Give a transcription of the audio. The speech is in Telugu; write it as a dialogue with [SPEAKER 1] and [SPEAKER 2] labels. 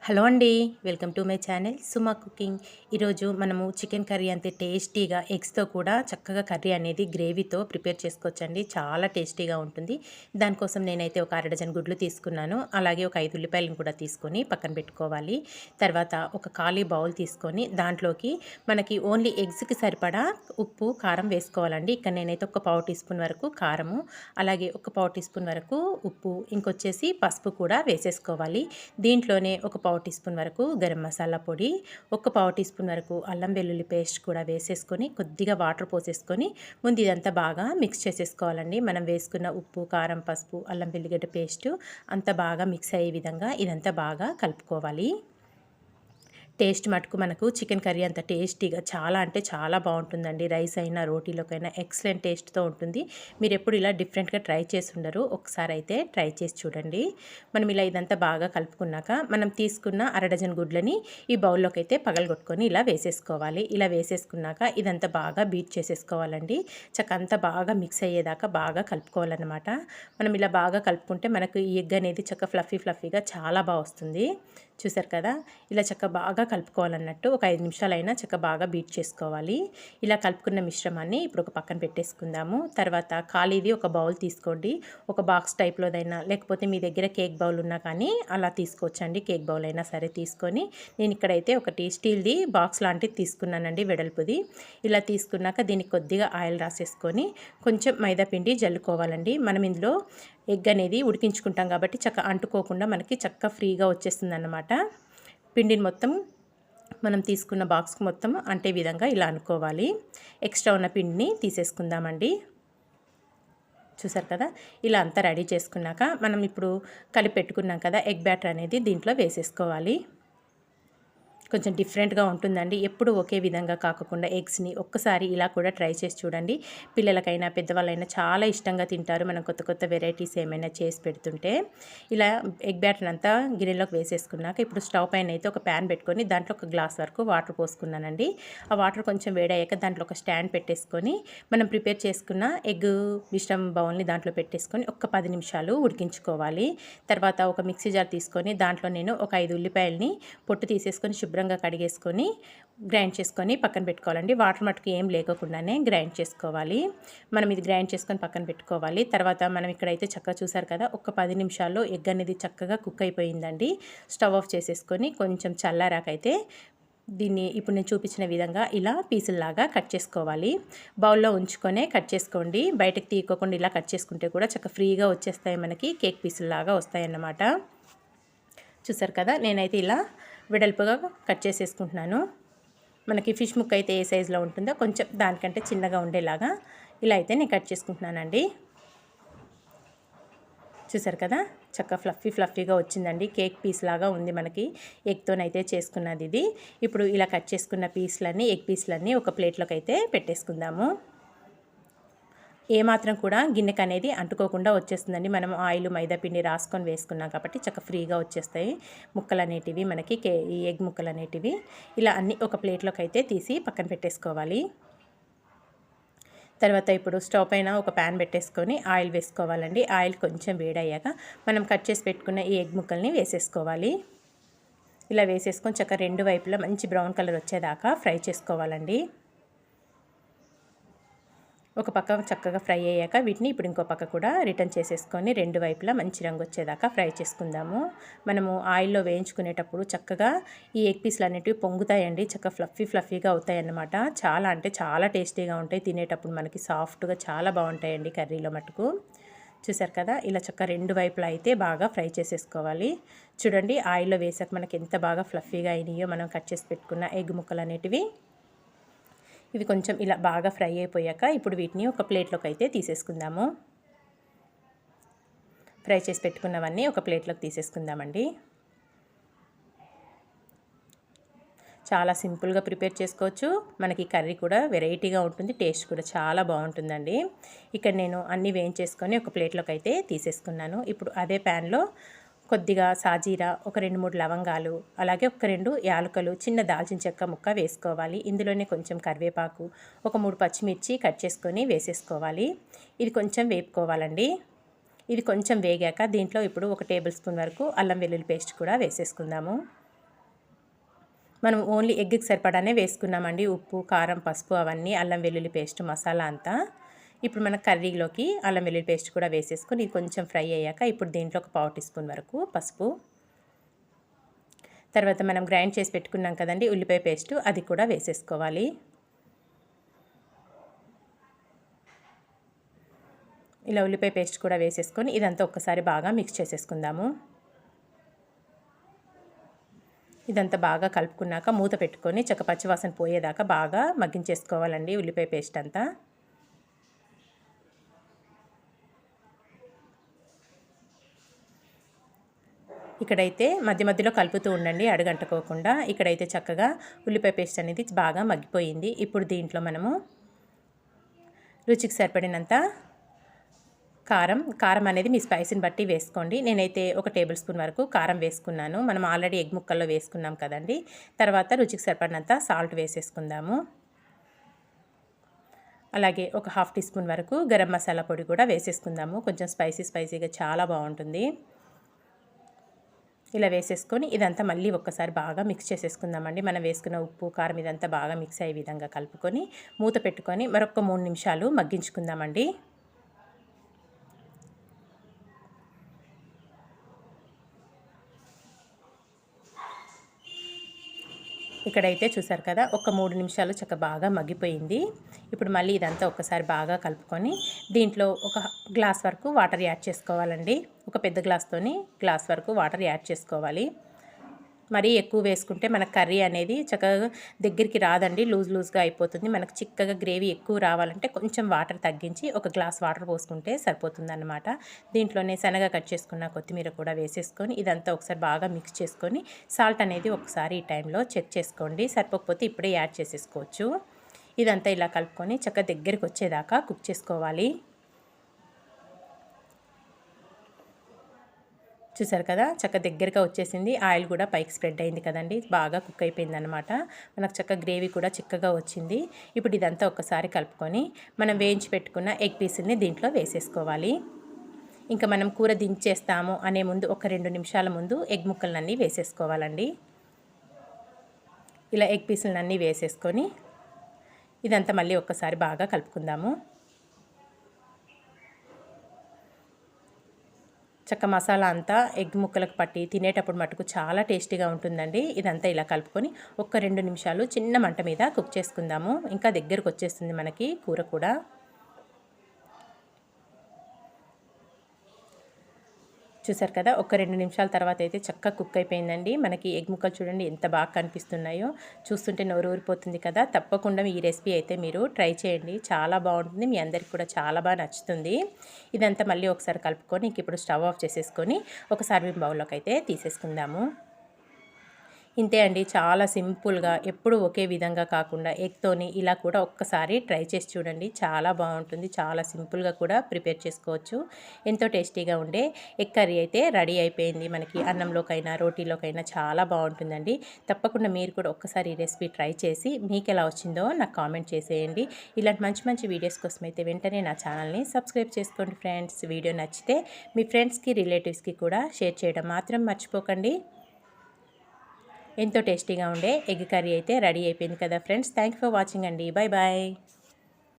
[SPEAKER 1] హలో అండి. Welcome to my channel Suma cooking. ఈరోజు మనము చికెన్ కర్రీ అంతే టేస్టీగా ఎగ్స్తో కూడా చక్కగా కర్రీ అనేది గ్రేవీతో ప్రిపేర్ చేసుకోవచ్చండి. చాలా టేస్టీగా ఉంటుంది. దానికోసం నేనైతే ఒక అర డజన్ గుడ్లు తీసుకున్నాను. అలాగే ఒక 5 ఉల్లిపాయలను కూడా తీసుకొని పక్కన పెట్టుకోవాలి. తర్వాత ఒక ఖాళీ బౌల్ తీసుకొని దాంట్లోకి మనకి ఓన్లీ ఎగ్స్కి సరిపడా ఉప్పు కారం వేసుకోవాలండి. ఇక్కడ నేనైతే ఒక పావు టీ స్పూన్ వరకు కారము, అలాగే ఒక పావు టీ స్పూన్ వరకు ఉప్పు, ఇంకొచ్చేసి పసుపు కూడా వేసేసుకోవాలి. దీంట్లోనే ఒక పావు టీ స్పూన్ వరకు గరం మసాలా పొడి, ఒక పావు టీ స్పూన్ వరకు అల్లం వెల్లుల్లి పేస్ట్ కూడా వేసేసుకొని కొద్దిగా వాటర్ పోసేసుకొని ముందు ఇదంతా బాగా మిక్స్ చేసేసుకోవాలండి. మనం వేసుకున్న ఉప్పు, కారం, పసుపు, అల్లం వెల్లిగడ్డ పేస్టు అంతా బాగా మిక్స్ అయ్యే విధంగా ఇదంతా బాగా కలుపుకోవాలి. టేస్ట్ మటుకు మనకు చికెన్ కర్రీ అంత టేస్టీగా చాలా అంటే చాలా బాగుంటుందండి. రైస్ అయినా రోటీలోకైనా ఎక్సలెంట్ టేస్ట్తో ఉంటుంది. మీరు ఎప్పుడు ఇలా డిఫరెంట్గా ట్రై చేసి ఉండరు. ఒకసారి అయితే ట్రై చేసి చూడండి. మనం ఇలా ఇదంతా బాగా కలుపుకున్నాక మనం తీసుకున్న అర డజన్ గుడ్లని ఈ బౌల్లోకి అయితే పగలగొట్టుకొని ఇలా వేసేసుకోవాలి. ఇలా వేసేసుకున్నాక ఇదంతా బాగా బీట్ చేసేసుకోవాలండి. అంతా బాగా మిక్స్ అయ్యేదాకా బాగా కలుపుకోవాలన్నమాట. మనం ఇలా బాగా కలుపుకుంటే మనకు ఈ ఎగ్ అనేది ఫ్లఫీగా చాలా బాగా వస్తుంది. చూసారు కదా, ఇలా బాగా కలుపుకోవాలన్నట్టు ఒక 5 నిమిషాలైనా బాగా బీట్ చేసుకోవాలి. ఇలా కలుపుకున్న మిశ్రమాన్ని ఇప్పుడు ఒక పక్కన పెట్టేసుకుందాము. తర్వాత ఖాళీది ఒక బౌల్ తీసుకోండి. ఒక బాక్స్ టైప్లోదైనా లేకపోతే మీ దగ్గర కేక్ బౌల్ ఉన్నా కానీ అలా తీసుకోవచ్చండి. కేక్ బౌల్ అయినా సరే తీసుకొని నేను ఇక్కడైతే ఒకటి స్టీల్ది బాక్స్ లాంటిది తీసుకున్నానండి, వెడల్పుది. ఇలా తీసుకున్నాక దీనికి కొద్దిగా ఆయిల్ రాసేసుకొని కొంచెం మైదా పిండి జల్లుకోవాలండి. మనం ఇందులో ఎగ్ అనేది ఉడికించుకుంటాం కాబట్టి అంటుకోకుండా మనకి ఫ్రీగా వచ్చేస్తుంది అన్నమాట. పిండిని మొత్తం మనం తీసుకున్న బాక్స్కి మొత్తం అంటే విధంగా ఇలా అనుకోవాలి. ఎక్స్ట్రా ఉన్న పిండిని తీసేసుకుందామండి. చూసారు కదా, ఇలా అంతా రెడీ చేసుకున్నాక మనం ఇప్పుడు కలిపి పెట్టుకున్నాం కదా ఎగ్ బ్యాటర్ అనేది దీంట్లో వేసేసుకోవాలి. కొంచెం డిఫరెంట్గా ఉంటుందండి. ఎప్పుడు ఒకే విధంగా కాకుండా ఎగ్స్ని ఒక్కసారి ఇలా కూడా ట్రై చేసి చూడండి. పిల్లలకైనా పెద్దవాళ్ళైనా చాలా ఇష్టంగా తింటారు. మనం కొత్త వెరైటీస్ ఏమైనా చేసి పెడుతుంటే. ఇలా ఎగ్ బ్యాటర్ అంతా గిన్నెలోకి వేసేసుకున్నాక ఇప్పుడు స్టవ్ పైన అయితే ఒక ప్యాన్ పెట్టుకొని దాంట్లో ఒక గ్లాస్ వరకు వాటర్ పోసుకున్నానండి. ఆ వాటర్ కొంచెం వేడయ్యాక దాంట్లో ఒక స్టాండ్ పెట్టేసుకొని మనం ప్రిపేర్ చేసుకున్న ఎగ్ మిశ్రమ బౌల్ని దాంట్లో పెట్టేసుకొని ఒక 10 నిమిషాలు ఉడికించుకోవాలి. తర్వాత ఒక మిక్సీ జార్ తీసుకొని దాంట్లో నేను ఒక 5 ఉల్లిపాయలని పొట్టు తీసేసుకొని శుభ్రంగా కడిగేసుకొని గ్రైండ్ చేసుకొని పక్కన పెట్టుకోవాలండి. వాటర్ మటుకు ఏం లేకుండానే గ్రైండ్ చేసుకోవాలి. మనం ఇది గ్రైండ్ చేసుకొని పక్కన పెట్టుకోవాలి. తర్వాత మనం ఇక్కడైతే చూసారు కదా, ఒక 10 నిమిషాల్లో ఎగ్ అనేది చక్కగా కుక్ అయిపోయిందండి. స్టవ్ ఆఫ్ చేసేసుకొని కొంచెం చల్లారాకైతే దీన్ని ఇప్పుడు నేను చూపించిన విధంగా ఇలా పీసుల్లాగా కట్ చేసుకోవాలి. బౌల్లో ఉంచుకొనే కట్ చేసుకోండి. బయటకు తీయకోకుండా ఇలా కట్ చేసుకుంటే కూడా ఫ్రీగా వచ్చేస్తాయి, మనకి కేక్ పీసుల్లాగా వస్తాయన్నమాట. చూసారు కదా, నేనైతే ఇలా వెడల్పుగా కట్ చేసేసుకుంటున్నాను. మనకి ఫిష్ ముక్క అయితే ఏ సైజులో ఉంటుందో కొంచెం దానికంటే చిన్నగా ఉండేలాగా ఇలా అయితే నేను కట్ చేసుకుంటున్నానండి. చూసారు కదా, ఫ్లఫీగా వచ్చిందండి. కేక్ పీస్ లాగా ఉంది మనకి. ఎగ్తోనైతే చేసుకున్నది ఇది. ఇప్పుడు ఇలా కట్ చేసుకున్న పీస్లన్నీ ఎగ్ పీస్లన్నీ ఒక ప్లేట్లోకి అయితే పెట్టేసుకుందాము. ఏమాత్రం కూడా గిన్నెకి అనేది అంటుకోకుండా వచ్చేస్తుందండి. మనం ఆయిల్ మైదా పిండి రాసుకొని వేసుకున్నాం కాబట్టి ఫ్రీగా వచ్చేస్తాయి ముక్కలు అనేటివి మనకి, ఈ ఎగ్ ముక్కలు అనేటివి. ఇలా అన్నీ ఒక ప్లేట్లోకి అయితే తీసి పక్కన పెట్టేసుకోవాలి. తర్వాత ఇప్పుడు స్టవ్ పైన ఒక ప్యాన్ పెట్టేసుకొని ఆయిల్ వేసుకోవాలండి. ఆయిల్ కొంచెం వేడయ్యాక మనం కట్ చేసి పెట్టుకున్న ఈ ఎగ్ ముక్కల్ని వేసేసుకోవాలి. ఇలా వేసేసుకొని రెండు వైపులా మంచి బ్రౌన్ కలర్ వచ్చేదాకా ఫ్రై చేసుకోవాలండి. ఒక పక్క చక్కగా ఫ్రై అయ్యాక వీటిని ఇప్పుడు ఇంకో పక్క కూడా రిటర్న్ చేసేసుకొని రెండు వైపులా మంచి రంగు వచ్చేదాకా ఫ్రై చేసుకుందాము. మనము ఆయిల్లో వేయించుకునేటప్పుడు చక్కగా ఈ ఎగ్ పీస్లు అనేటివి పొంగుతాయండి. ఫ్లఫీగా అవుతాయి అన్నమాట. చాలా అంటే చాలా టేస్టీగా ఉంటాయి. తినేటప్పుడు మనకి సాఫ్ట్గా చాలా బాగుంటాయండి కర్రీలో మటుకు. చూసారు కదా, ఇలా రెండు వైపులా అయితే బాగా ఫ్రై చేసేసుకోవాలి. చూడండి, ఆయిల్లో వేసాక మనకి ఎంత బాగా ఫ్లఫీగా అయినాయో మనం కట్ చేసి పెట్టుకున్న ఎగ్ ముక్కలు అనేటివి. ఇవి కొంచెం ఇలా బాగా ఫ్రై అయిపోయాక ఇప్పుడు వీటిని ఒక ప్లేట్లోకి అయితే తీసేసుకుందాము. ఫ్రై చేసి పెట్టుకున్నవన్నీ ఒక ప్లేట్లోకి తీసేసుకుందామండి. చాలా సింపుల్గా ప్రిపేర్ చేసుకోవచ్చు. మనకి కర్రీ కూడా వెరైటీగా ఉంటుంది, టేస్ట్ కూడా చాలా బాగుంటుందండి. ఇక్కడ నేను అన్నీ వేయించేసుకొని ఒక ప్లేట్లోకి అయితే తీసేసుకున్నాను. ఇప్పుడు అదే ప్యాన్లో కొద్దిగా సాజీరా, ఒక 2-3 లవంగాలు, అలాగే ఒక 2 యాలకులు, చిన్న దాల్చిన చెక్క ముక్క వేసుకోవాలి. ఇందులోనే కొంచెం కరివేపాకు, ఒక 3 పచ్చిమిర్చి కట్ చేసుకొని వేసేసుకోవాలి. ఇది కొంచెం వేపుకోవాలండి. ఇది కొంచెం వేగాక దీంట్లో ఇప్పుడు ఒక టేబుల్ స్పూన్ వరకు అల్లం వెల్లుల్లి పేస్ట్ కూడా వేసేసుకుందాము. మనం ఓన్లీ ఎగ్కి సరిపడానే వేసుకున్నామండి. ఉప్పు, కారం, పసుపు అవన్నీ, అల్లం వెల్లుల్లి పేస్ట్, మసాలా అంతా. ఇప్పుడు మన కర్రీలోకి అల్లం వెల్లుల్లి పేస్ట్ కూడా వేసేసుకొని ఇది కొంచెం ఫ్రై అయ్యాక ఇప్పుడు దీంట్లో ఒక పావు టీ స్పూన్ వరకు పసుపు, తర్వాత మనం గ్రైండ్ చేసి పెట్టుకున్నాం కదండి ఉల్లిపాయ పేస్ట్, అది కూడా వేసేసుకోవాలి. ఇలా ఉల్లిపాయ పేస్ట్ కూడా వేసేసుకొని ఇదంతా ఒక్కసారి బాగా మిక్స్ చేసేసుకుందాము. ఇదంతా బాగా కలుపుకున్నాక మూత పెట్టుకొని పచ్చివాసన పోయేదాకా బాగా మగ్గించేసుకోవాలండి ఉల్లిపాయ పేస్ట్ అంతా. ఇక్కడైతే మధ్య మధ్యలో కలుపుతూ ఉండండి అడుగంటుకోకుండా. ఇక్కడైతే చక్కగా ఉల్లిపాయ పేస్ట్ అనేది బాగా మగ్గిపోయింది. ఇప్పుడు దీంట్లో మనము రుచికి సరిపడినంత కారం అనేది మీ స్పైసీని బట్టి వేసుకోండి. నేనైతే 1 టేబుల్ స్పూన్ వరకు కారం వేసుకున్నాను. మనం ఆల్రెడీ ఎగ్ ముక్కల్లో వేసుకున్నాం కదండి. తర్వాత రుచికి సరిపడినంత సాల్ట్ వేసేసుకుందాము. అలాగే ఒక హాఫ్ టీ స్పూన్ వరకు గరం మసాలా పొడి కూడా వేసేసుకుందాము. కొంచెం స్పైసీగా చాలా బాగుంటుంది. ఇలా వేసేసుకొని ఇదంతా మళ్ళీ ఒక్కసారి బాగా మిక్స్ చేసేసుకుందామండి. మనం వేసుకున్న ఉప్పు, కారం ఇదంతా బాగా మిక్స్ అయ్యే విధంగా కలుపుకొని మూత పెట్టుకొని మరొక 3 నిమిషాలు మగ్గించుకుందామండి. ఇక్కడైతే చూసారు కదా, ఒక 3 నిమిషాలు బాగా మగ్గిపోయింది. ఇప్పుడు మళ్ళీ ఇదంతా ఒక్కసారి బాగా కలుపుకొని దీంట్లో ఒక గ్లాస్ వరకు వాటర్ యాడ్ చేసుకోవాలండి. ఒక పెద్ద గ్లాస్తోని గ్లాస్ వరకు వాటర్ యాడ్ చేసుకోవాలి. మరీ ఎక్కువ వేసుకుంటే మన కర్రీ అనేది చక్కగా దగ్గరికి రాదండి, లూజ్గా అయిపోతుంది. మనకు చిక్కగా గ్రేవీ ఎక్కువ రావాలంటే కొంచెం వాటర్ తగ్గించి ఒక గ్లాస్ వాటర్ పోసుకుంటే సరిపోతుందన్నమాట. దీంట్లోనే సన్నగా కట్ చేసుకున్న కొత్తిమీర కూడా వేసేసుకొని ఇదంతా ఒకసారి బాగా మిక్స్ చేసుకొని సాల్ట్ అనేది ఒకసారి ఈ టైంలో చెక్ చేసుకోండి. సరిపోకపోతే ఇప్పుడే యాడ్ చేసేసుకోవచ్చు. ఇదంతా ఇలా కలుపుకొని చక్కగా దగ్గరికి వచ్చేదాకా కుక్ చేసుకోవాలి. చూసారు కదా, దగ్గరగా వచ్చేసింది. ఆయిల్ కూడా పైకి స్ప్రెడ్ అయింది కదండి, బాగా కుక్ అయిపోయింది అనమాట. మనకు గ్రేవీ కూడా చిక్కగా వచ్చింది. ఇప్పుడు ఇదంతా ఒకసారి కలుపుకొని మనం వేయించి పెట్టుకున్న ఎగ్ పీసుల్ని దీంట్లో వేసేసుకోవాలి. ఇంకా మనం కూర దించేస్తాము అనే ముందు ఒక 2 నిమిషాల ముందు ఎగ్ ముక్కలన్నీ వేసేసుకోవాలండి. ఇలా ఎగ్ పీసులన్నీ వేసేసుకొని ఇదంతా మళ్ళీ ఒక్కసారి బాగా కలుపుకుందాము. మసాలా అంతా ఎగ్ ముక్కలకు పట్టి తినేటప్పుడు మటుకు చాలా టేస్టీగా ఉంటుందండి. ఇదంతా ఇలా కలుపుకొని ఒక 2 నిమిషాలు చిన్న మంట మీద కుక్ చేసుకుందాము. ఇంకా దగ్గరకు వచ్చేస్తుంది మనకి కూర కూడా. చూసారు కదా, ఒక 2 నిమిషాల తర్వాత అయితే చక్కగా కుక్ అయిపోయిందండి. మనకి ఎగ్ ముక్కలు చూడండి ఎంత బాగా కనిపిస్తున్నాయో, చూస్తుంటే నోరు ఊరిపోతుంది కదా. తప్పకుండా ఈ రెసిపీ అయితే మీరు ట్రై చేయండి, చాలా బాగుంటుంది. మీ అందరికి కూడా చాలా బాగా నచ్చుతుంది. ఇదంతా మళ్ళీ ఒకసారి కలుపుకొని ఇప్పుడు స్టవ్ ఆఫ్ చేసేసుకొని ఒక సర్వింగ్ బౌల్లోకి అయితే తీసేసుకుందాము. ఇంతే అండి, చాలా సింపుల్గా ఎప్పుడు ఒకే విధంగా కాకుండా ఎగ్తోని ఇలా కూడా ఒక్కసారి ట్రై చేసి చూడండి. చాలా బాగుంటుంది. చాలా సింపుల్గా కూడా ప్రిపేర్ చేసుకోవచ్చు. ఎంతో టేస్టీగా ఉండే ఎగ్ కర్రీ అయితే రెడీ అయిపోయింది. మనకి అన్నంలోకైనా రోటీలోకైనా చాలా బాగుంటుందండి. తప్పకుండా మీరు కూడా ఒక్కసారి ఈ రెసిపీ ట్రై చేసి మీకు ఎలా వచ్చిందో నాకు కామెంట్ చేసేయండి. ఇలాంటి మంచి వీడియోస్ కోసం అయితే వెంటనే నా ఛానల్ని సబ్స్క్రైబ్ చేసుకోండి ఫ్రెండ్స్. వీడియో నచ్చితే మీ ఫ్రెండ్స్కి, రిలేటివ్స్కి కూడా షేర్ చేయడం మాత్రం మర్చిపోకండి. ఎంతో టేస్టీగా ఉండే ఎగ్ కర్రీ అయితే రెడీ అయిపోయింది కదా friends. Thank you for watching అండి. బాయ్.